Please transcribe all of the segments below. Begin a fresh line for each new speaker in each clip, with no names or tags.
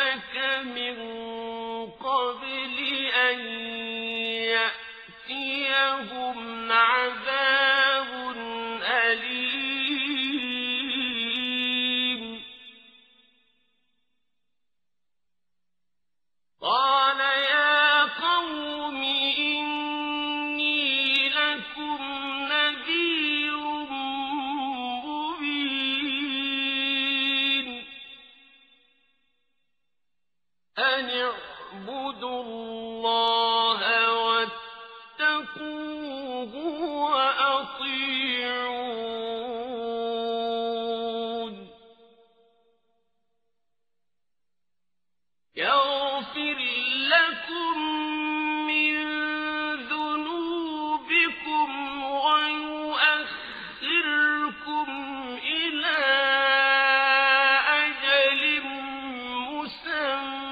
قبلك من قبل أن يأتيهم عذاب أليم قال يا قوم إني لكم نذير مبين أن اعبدوا الله واتقوه وأطيعون يغفر لكم من ذنوبكم ويؤخركم إلى أجل مسمى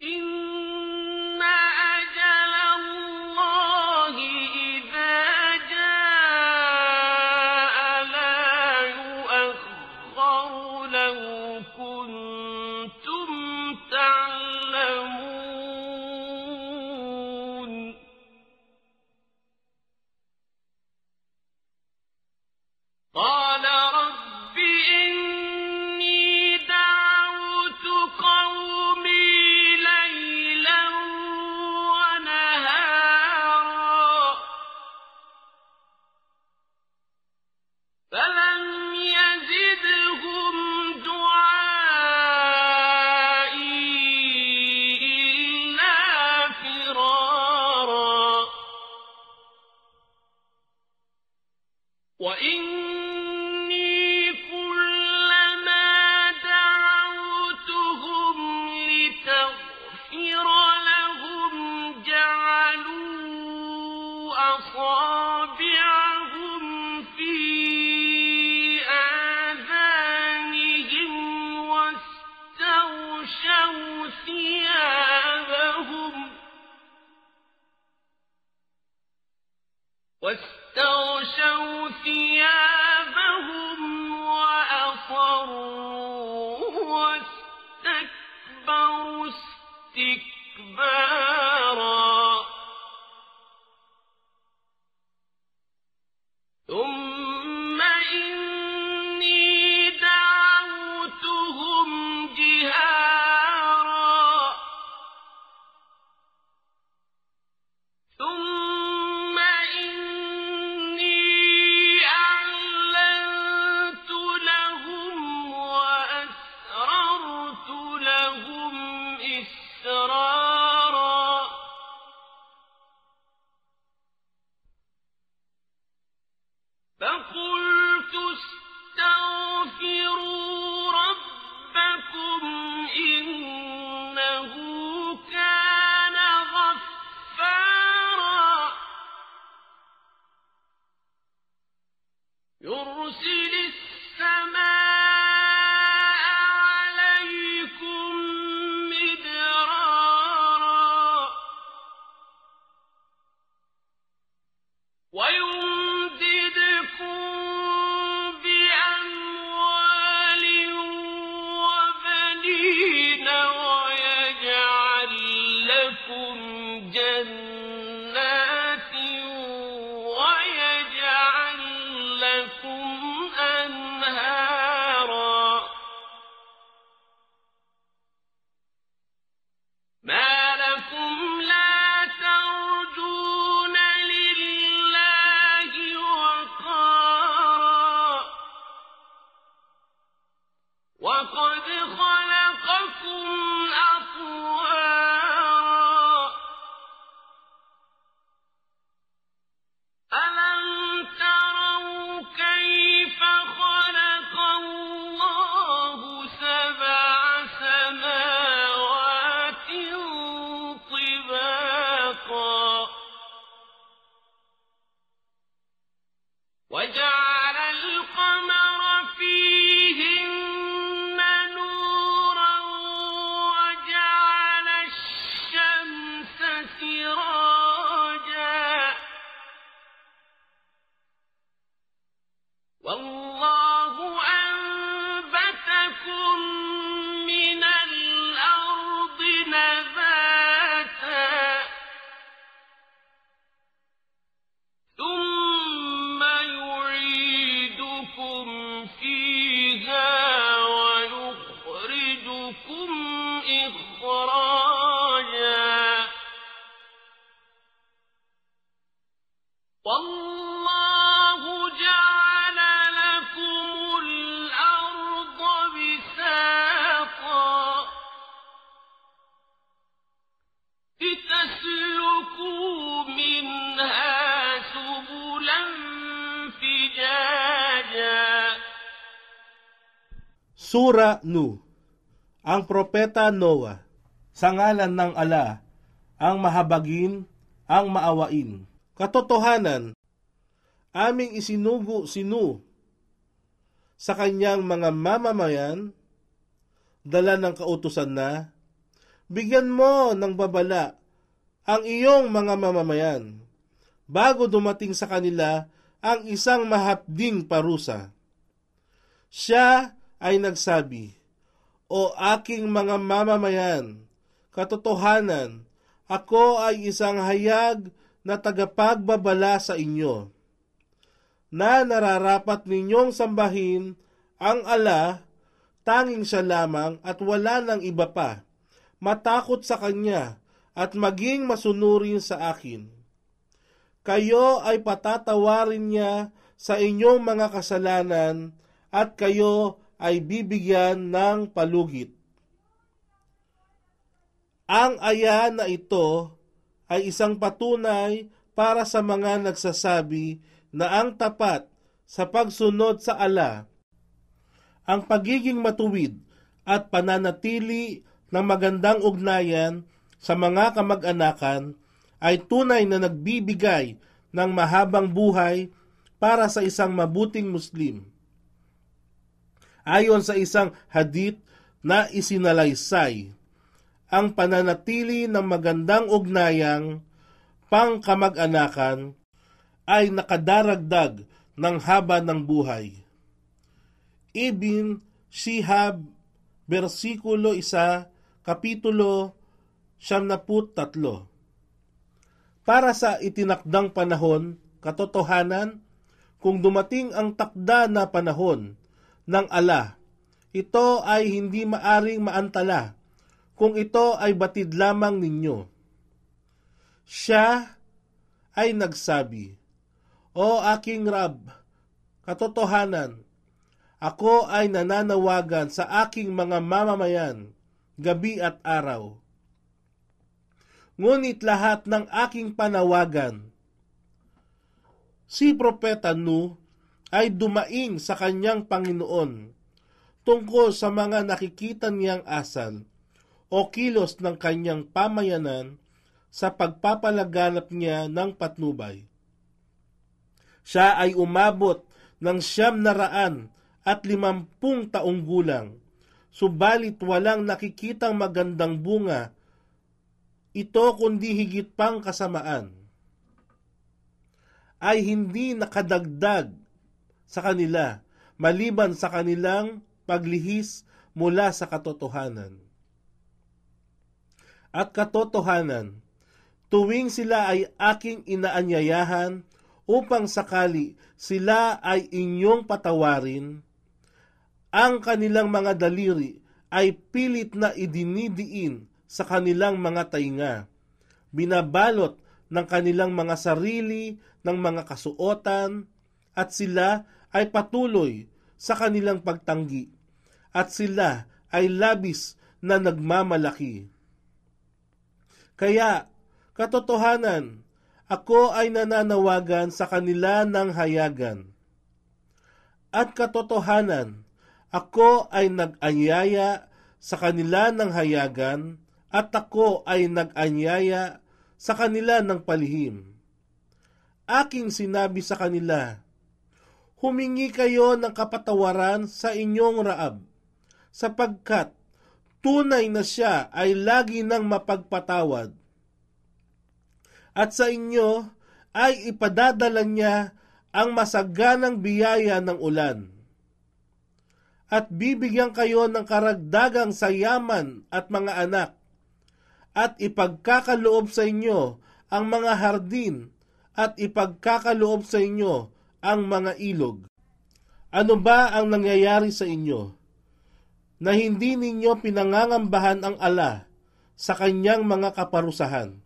إن أجل الله إذا جاء لا يؤخر لو كنتم تعلمون قال رب إني دعوت قومي ليلا ونهارا فلم يزدهم دعائي إلا فرارا وإني كلما دعوتهم لتغفر لهم جعلوا أصابعهم في آذانهم واستغشوا ثيابهم وأصروا واستكبروا استكبارا ثم إني دعوتهم جهارا ثم إني أعلنت لهم وأسررت لهم إسرارا فقلت استغفروا ربكم إنه كان غفارا يرسل السماء عليكم مدرارا ويمددكم بأموال وبنين ويجعل لكم جنات ويجعل لكم أنهارا ما لكم لا ترجون لله وقارا وقد خلقكم أطوارا ألم تروا كيف خلق الله سبع سماوات طباقا وجعل القمر فيهن نورا وجعل الشمس سراجا والله
Sura Nu. Ang propeta Noah, sa ngalan ng Ala, ang mahabagin, ang maawain. Katotohanan, aming isinugo si Nu sa kanyang mga mamamayan, dala ng kautusan na, bigyan mo ng babala ang iyong mga mamamayan, bago dumating sa kanila ang isang mahapding parusa. Siya ay nagsabi, O aking mga mamamayan, katotohanan, ako ay isang hayag na tagapagbabala sa inyo, na nararapat ninyong sambahin ang Ala, tanging siya lamang at wala nang iba pa, matakot sa Kanya at maging masunurin sa akin. Kayo ay patatawarin niya sa inyong mga kasalanan at kayo ay bibigyan ng palugit. Ang aya na ito ay isang patunay para sa mga nagsasabi na ang tapat sa pagsunod sa Ala, ang pagiging matuwid at pananatili ng magandang ugnayan sa mga kamag-anakan ay tunay na nagbibigay ng mahabang buhay para sa isang mabuting Muslim. Ayon sa isang hadith na isinalaysay, ang pananatili ng magandang ugnayang pangkamag-anakan ay nakadaragdag ng haba ng buhay. Ibn Shihab, versikulo 1, kapitulo 73. Para sa itinakdang panahon, katotohanan, kung dumating ang takda na panahon ng Ala, ito ay hindi maaring maantala kung ito ay batid lamang ninyo. Siya ay nagsabi, O aking Rab, katotohanan, ako ay nananawagan sa aking mga mamamayan, gabi at araw. Ngunit lahat ng aking panawagan, si Propeta Nu ay dumaing sa kanyang Panginoon tungkol sa mga nakikita niyang asal o kilos ng kanyang pamayanan sa pagpapalaganap niya ng patnubay. Siya ay umabot ng 950 taong gulang, subalit walang nakikitang magandang bunga ito kundi higit pang kasamaan. Ay hindi nakadagdag sa kanila, maliban sa kanilang paglihis mula sa katotohanan. At katotohanan, tuwing sila ay aking inaanyayahan upang sakali sila ay inyong patawarin, ang kanilang mga daliri ay pilit na idinidiin sa kanilang mga tainga, binabalot ng kanilang mga sarili ng mga kasuotan, at sila ay patuloy sa kanilang pagtanggi, at sila ay labis na nagmamalaki. Kaya, katotohanan, ako ay nananawagan sa kanila ng hayagan. At katotohanan, ako ay nag-anyaya sa kanila ng hayagan, at ako ay nag-anyaya sa kanila ng palihim. Aking sinabi sa kanila, humingi kayo ng kapatawaran sa inyong Raab, sapagkat tunay na siya ay lagi nang mapagpatawad. At sa inyo ay ipadadala niya ang masaganang biyaya ng ulan. At bibigyan kayo ng karagdagang sayaman at mga anak, at ipagkakaloob sa inyo ang mga hardin, at ipagkakaloob sa inyo ang mga ilog. Ano ba ang nangyayari sa inyo, na hindi ninyo pinangangambahan ang Ala sa kanyang mga kaparusahan,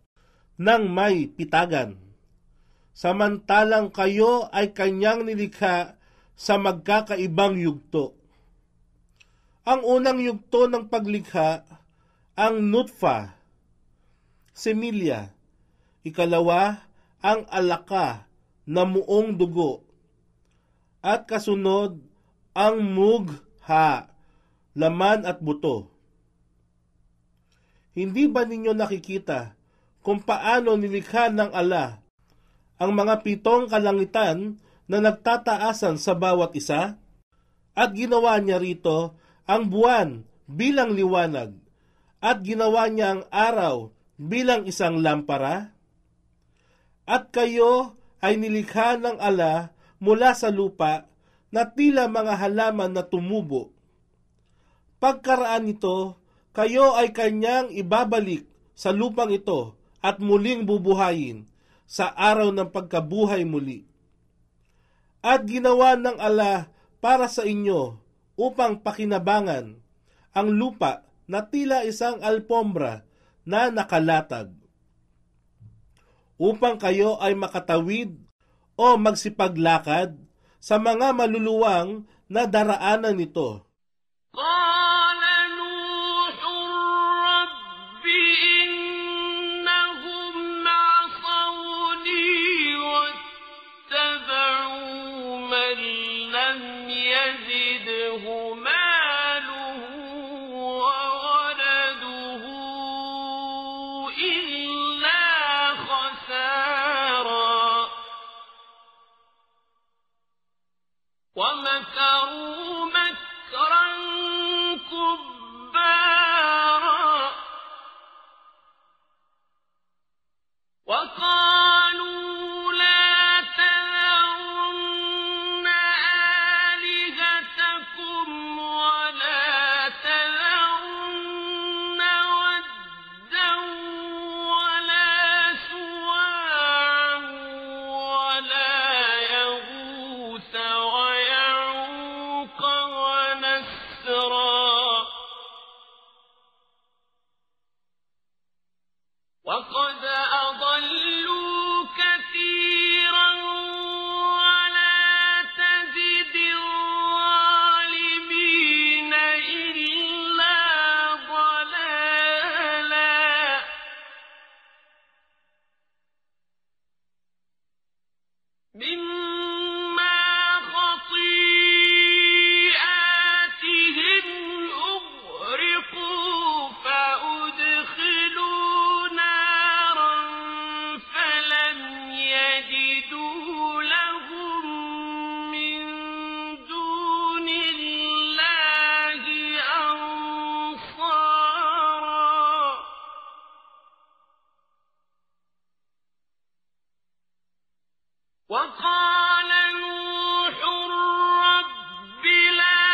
nang may pitagan, samantalang kayo ay kanyang nilikha sa magkakaibang yugto? Ang unang yugto ng paglikha, ang nutfa, semilya. Ikalawa, ang alaka na muong dugo. At kasunod, ang mugha laman at buto. Hindi ba ninyo nakikita kung paano nilikha ng ala ang mga 7 kalangitan na nagtataasan sa bawat isa? At ginawa niya rito ang buwan bilang liwanag, at ginawa niya ang araw bilang isang lampara? At kayo ay nilikha ng ala mula sa lupa na tila mga halaman na tumubo. Pagkaraan nito, kayo ay kanyang ibabalik sa lupang ito at muling bubuhayin sa araw ng pagkabuhay muli. At ginawa ng ala para sa inyo upang pakinabangan ang lupa na tila isang alpombra na nakalatag, upang kayo ay makatawid o magsipaglakad sa mga maluluwang na daraanan nito.
قال نوح رب إنهم عصوني واتبعوا من لم يزده ماله وولده إلا خسارا ومكروا مكرا كبارا وقالوا لا تذرن آلهتكم ولا تذرن ودا ولا سواعا ولا يغوث ويعوق ونسرا وقد أضلوا كثيرا ولا تزد الظالمين إلا ضلالا مما خطيئاتهم أغرقوا فأدخلوا نارا فلم يجدوا لهم من دون الله أنصارا وقال نوح رب لا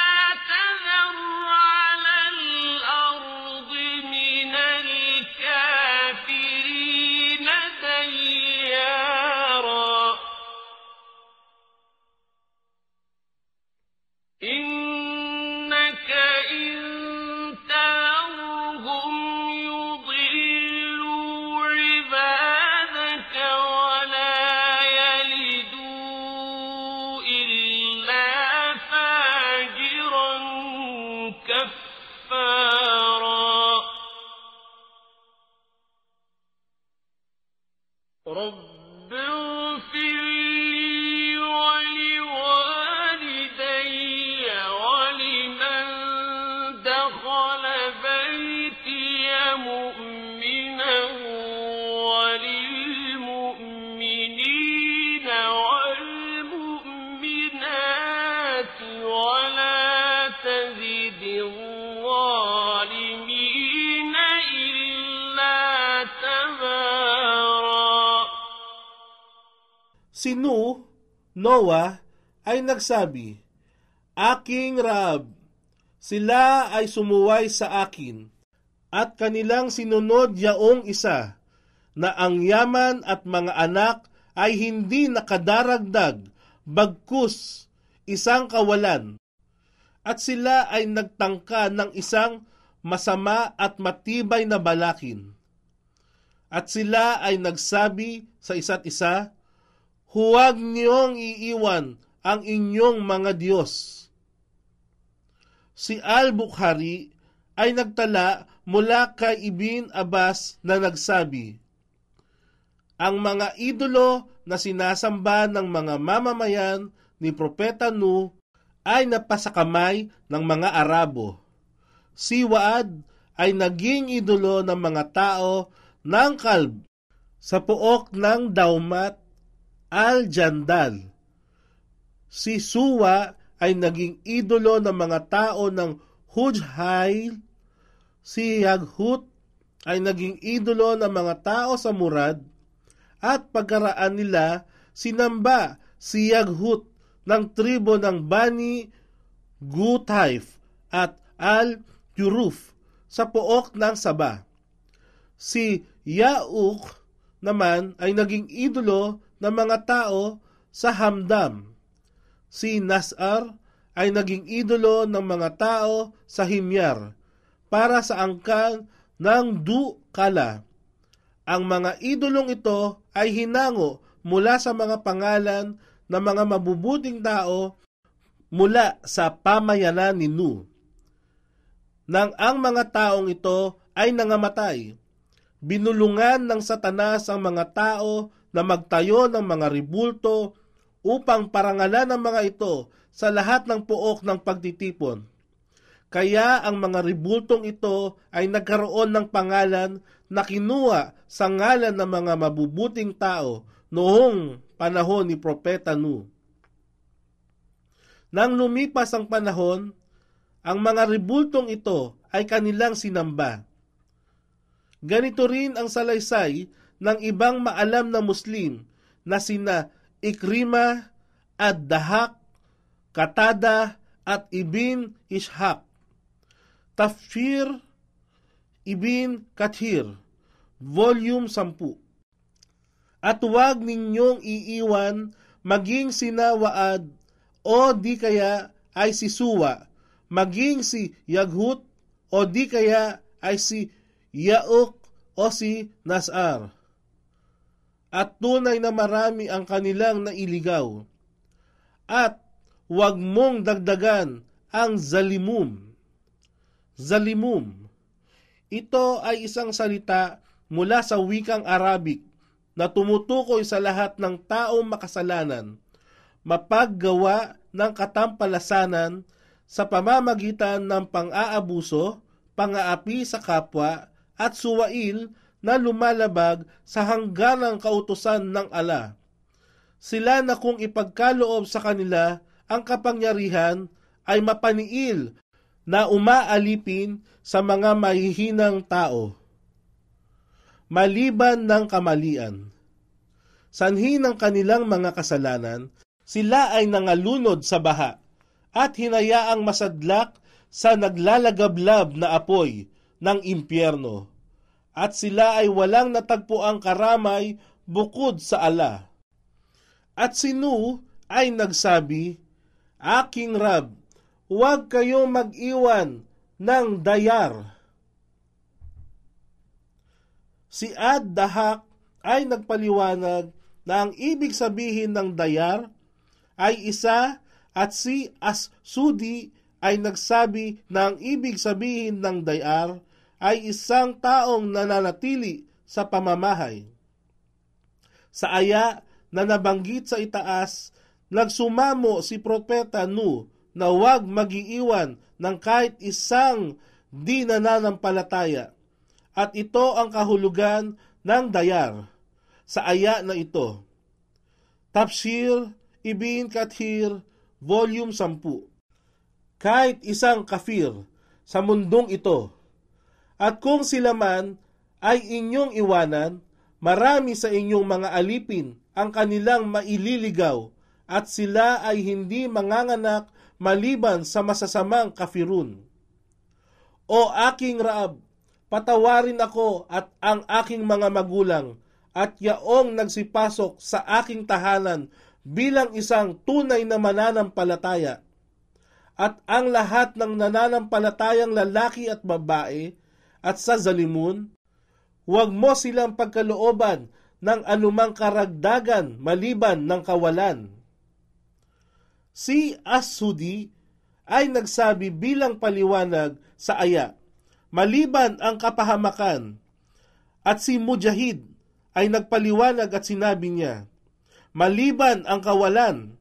تذر على الأرض من الكافرين ديارا إنك إن تذرهم يضلوا عبادك ولا يلدوا إلا فاجرا كفارا رب اغفر لي ولوالدي ولمن دخل بيتي مؤمنا وللمؤمنين والمؤمنات ولا تزد الظالمين إلا تبارا.
Si Noah ay nagsabi, Aking Rab, sila ay sumuway sa akin, at kanilang sinunod yaong isa, na ang yaman at mga anak ay hindi nakadaragdag, bagkus isang kawalan, at sila ay nagtangka ng isang masama at matibay na balakin. At sila ay nagsabi sa isa't isa, Huwag niyong iiwan ang inyong mga Diyos. Si Al-Bukhari ay nagtala mula kay Ibn Abbas na nagsabi, Ang mga idolo na sinasamba ng mga mamamayan ni Propeta Nuh ay napasakamay ng mga Arabo, Si Waad ay naging idolo ng mga tao ng Kalb sa puok ng Daumat al-Jandal. Si Suwa ay naging idolo ng mga tao ng Hujhail. Si Yaghut ay naging idolo ng mga tao sa Murad, at pagkaraan nila sinamba si Yaghut ng tribo ng Bani Gutaif at Al-Yuruf sa puok ng Saba. Si Yauk naman ay naging idolo ng mga tao sa Hamdam. Si Nasar ay naging idolo ng mga tao sa Himyar para sa angkan ng Du-Kala. Ang mga idolong ito ay hinango mula sa mga pangalan ng mga mabubuting tao mula sa pamayanan ni Nu. Nang ang mga taong ito ay nangamatay, binulungan ng Satanas ang mga tao na magtayo ng mga ribulto upang parangalan ang mga ito sa lahat ng puok ng pagtitipon. Kaya ang mga ribultong ito ay nagkaroon ng pangalan na kinuha sa ngalan ng mga mabubuting tao noong panahon ni Propeta Nu. Nang lumipas ang panahon, ang mga ribultong ito ay kanilang sinamba. Ganito rin ang salaysay ng ibang maalam na Muslim na sina Ikrimah, Ad-Dahak, Katada at Ibn Ishaq. Tafsir Ibn Kathir, Volume 10. At huwag ninyong iiwan maging sina Waad o di kaya ay si Suwa, maging si Yaghut o di kaya ay si Yauk o si Nasar. At tunay na marami ang kanilang nailigaw. At huwag mong dagdagan ang zalimum. Zalimum. Ito ay isang salita mula sa wikang Arabic na tumutukoy sa lahat ng taong makasalanan, mapaggawa ng katampalasanan sa pamamagitan ng pang-aabuso, pang-aapi sa kapwa, at suwail na lumalabag sa hangganang kautusan ng Allah. Sila na kung ipagkaloob sa kanila ang kapangyarihan ay mapaniil na umaalipin sa mga mahihinang tao, maliban ng kamalian. Sanhi ng kanilang mga kasalanan, sila ay nangalunod sa baha at hinayaang masadlak sa naglalagablab na apoy ng impyerno, at sila ay walang natagpuang karamay bukod sa Allah. At si Nu ay nagsabi, Aking Rab, huwag kayong mag-iwan ng dayar. Si Ad-Dahak ay nagpaliwanag na ang ibig sabihin ng dayar ay isa, at si As-Sudi ay nagsabi na ang ibig sabihin ng dayar ay isang taong nananatili sa pamamahay. Sa aya na nabanggit sa itaas, nagsumamo si Propeta Nu na huwag mag-iiwan ng kahit isang di nananampalataya, at ito ang kahulugan ng dayar sa aya na ito. Tafsir Ibn Kathir, Volume 10. Kahit isang kafir sa mundong ito, at kung sila man ay inyong iwanan, marami sa inyong mga alipin ang kanilang maililigaw, at sila ay hindi manganganak maliban sa masasamang kafirun. O aking Raab, patawarin ako at ang aking mga magulang, at yaong nagsipasok sa aking tahanan bilang isang tunay na mananampalataya, at ang lahat ng nananampalatayang lalaki at babae, at sa zalimun, huwag mo silang pagkalooban ng anumang karagdagan maliban ng kawalan. Si As-Sudi ay nagsabi bilang paliwanag sa aya, maliban ang kapahamakan, at si Mujahid ay nagpaliwanag at sinabi niya, maliban ang kawalan,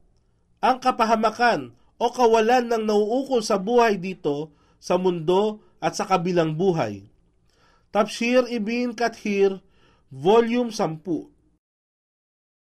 ang kapahamakan o kawalan ng nauukol sa buhay dito, sa mundo at sa kabilang buhay. Tafsir Ibn Kathir, Volume 10,